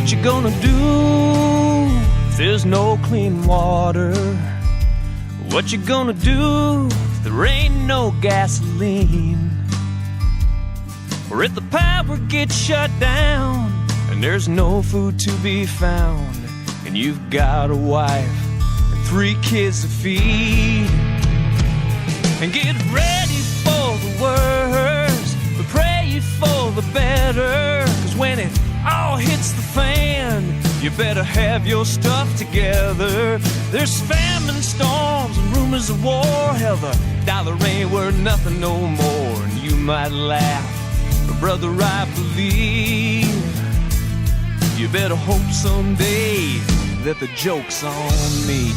What you gonna do if there's no clean water? What you gonna do if there ain't no gasoline? Or if the power gets shut down and there's no food to be found, and you've got a wife and 3 kids to feed? And get ready for the worst, but pray for the better. 'Cause when it all hits the fan, you better have your stuff together. There's famine, storms, and rumors of war. Hell, the dollar ain't worth nothing no more. And you might laugh, but brother, I believe you better hope someday that the joke's on me.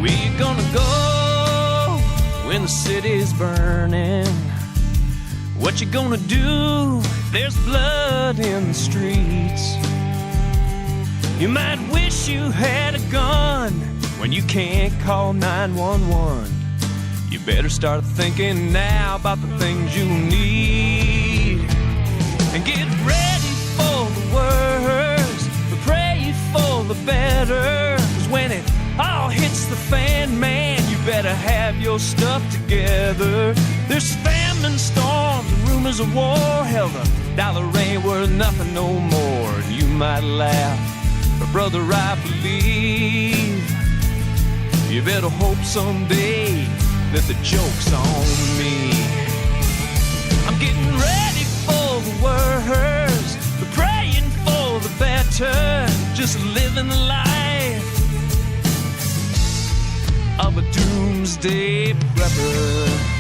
Where you gonna go when the city's burning? What you gonna do if there's blood in the streets? You might wish you had a gun when you can't call 911. You better start thinking now about the things you need. And get ready for the worst, but pray for the better. 'Cause when it all hits the fan, man, you better have your stuff together. There's famine, storms, and rumors of war. Hell, the dollar ain't worth nothing no more. And you might laugh, but brother, I believe you better hope someday that the joke's on me. I'm getting ready for the worst, but praying for the better. Just living the life of a doomsday prepper.